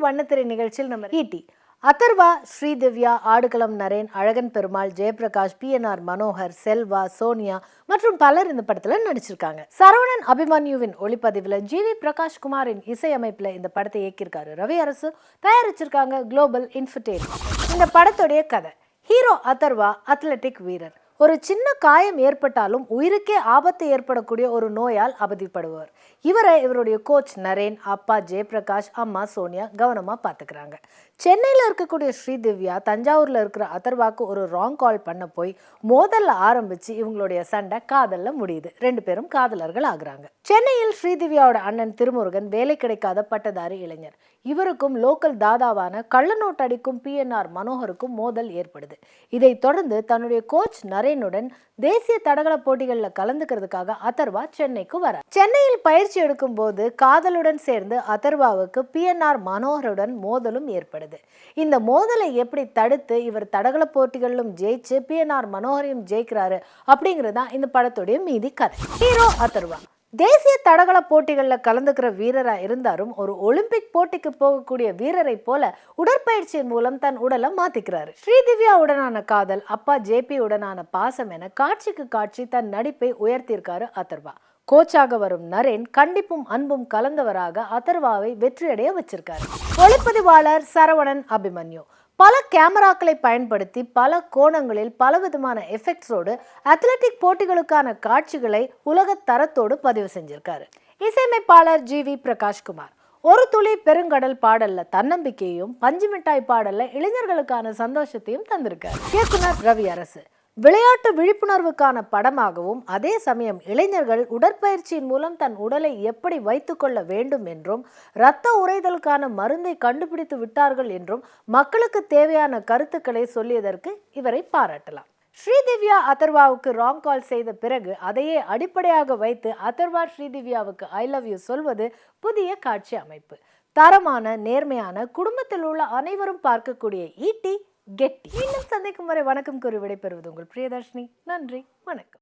இன்னைக்கு வண்ணத்திரை நிகழ்ச்சியில் நம்ம ஈட்டி அதர்வா, ஸ்ரீதிவ்யா, ஆடுகளம் நரேன், அழகன் பெருமாள், ஜெயபிரகாஷ், PNR மனோகர், செல்வா, சோனியா மற்றும் பலர் இந்த படத்துல நடிச்சிருக்காங்க. சரவணன் அபிமன்யுவின் ஒளிப்பதிவுல GV பிரகாஷ் குமாரின் இசையமைப்புல இந்த படத்தை இயக்கியிருக்காரு ரவி அரசு. தயாரிச்சிருக்காங்க குளோபல் இன்ஃபர்டெயின்மென்ட். இந்த படத்துடைய கதை: ஹீரோ அதர்வா அத்லெட்டிக் வீரர். ஒரு சின்ன காயம் ஏற்பட்டாலும் உயிருக்கே ஆபத்து ஏற்படக்கூடிய ஒரு நோயால் அவதிப்படுவார். இவருடைய கோச் நரேன், அப்பா ஜெயபிரகாஷ், அம்மா சோனியா கவனமா பாத்துக்கிறாங்க. சென்னையில் இருக்கக்கூடிய ஸ்ரீதிவ்யா தஞ்சாவூர்ல இருக்கிற அதர்வாக்கு ஒரு ராங் கால் பண்ண போய் மோதல்ல ஆரம்பிச்சு இவங்களுடைய சண்டை காதல்ல முடியுது. 2 பேரும் காதலர்கள் ஆகுறாங்க. சென்னையில் ஸ்ரீதிவ்யாவோட அண்ணன் திருமுருகன் வேலை கிடைக்காத பட்டதாரி இளைஞர். இவருக்கும் லோக்கல் தாதாவான கள்ளநோட்டு அடிக்கும் PNR மனோகருக்கும் மோதல் ஏற்படுது. இதை தொடர்ந்து தன்னுடைய கோச் நரேனுடன் தேசிய தடகள போட்டிகளில் கலந்துக்கிறதுக்காக அதர்வா சென்னைக்கு வர. சென்னையில் பயிற்சி எடுக்கும் போது காதலுடன் சேர்ந்து அதர்வாவுக்கு PNR மனோகருடன் மோதலும் ஏற்படுது. இந்த மோதலை எப்படி தடுத்து இவர் தடகள போட்டிகளிலும் ஜெயிச்சு PNR மனோகரையும் ஜெயிக்கிறாரு அப்படிங்கிறது இந்த படத்துடைய மீதி கதை. ஹீரோ அதர்வா தேசிய தடகள போட்டிகளில் கலந்துக்கிற வீரரா இருந்தாலும் ஒரு ஒலிம்பிக் போட்டிக்கு போகக்கூடிய வீரரை போல உடற்பயிற்சியின் மூலம் தன் உடலை மாத்திக்கிறாரு. ஸ்ரீதிவ்யா உடனான காதல், அப்பா JP உடனான பாசம் என காட்சிக்கு காட்சி தன் நடிப்பை உயர்த்தியிருக்காரு அதர்வா. கோச்சாக வரும் நரேன் கண்டிப்பும் அன்பும் கலந்தவராக அதர்வாவை வெற்றியடைய வச்சிருக்காரு. ஒளிப்பதிவாளர் சரவணன் அபிமன்யு பல கேமராக்களை பயன்படுத்தி பல கோணங்களில் பலவிதமான எஃபெக்ட்ஸோடு அத்லெட்டிக் போட்டிகளுக்கான காட்சிகளை உலக தரத்தோடு பதிவு செஞ்சிருக்காரு. இசையமைப்பாளர் GV பிரகாஷ் குமார் ஒரு துளி பெருங்கடல் பாடல்ல தன்னம்பிக்கையும், பஞ்சு மிட்டாய் பாடல்ல இளைஞர்களுக்கான சந்தோஷத்தையும் தந்திருக்காரு. இயக்குனர் ரவி அரசு விளையாட்டு விழிப்புணர்வுக்கான படமாகவும், அதே சமயம் இளைஞர்கள் உடற்பயிற்சியின் மூலம் தன் உடலை எப்படி வைத்துக் கொள்ள வேண்டும் என்றும், இரத்த உறைதலுக்கான மருந்தை கண்டுபிடித்து விட்டார்கள் என்றும் மக்களுக்கு தேவையான கருத்துக்களை சொல்லியதற்கு இவரை பாராட்டலாம். ஸ்ரீதிவ்யா அதர்வாவுக்கு ராங் கால் செய்த பிறகு அதையே அடிப்படையாக வைத்து அதர்வா ஸ்ரீதிவ்யாவுக்கு I love you சொல்வது புதிய காட்சி அமைப்பு. தரமான, நேர்மையான, குடும்பத்தில் உள்ள அனைவரும் பார்க்கக்கூடிய ஈட்டி கெட்டி. இன்னும் சந்திக்கும் வரை வணக்கம் கூறி விடைபெறுவது உங்கள் பிரியதர்ஷினி. நன்றி, வணக்கம்.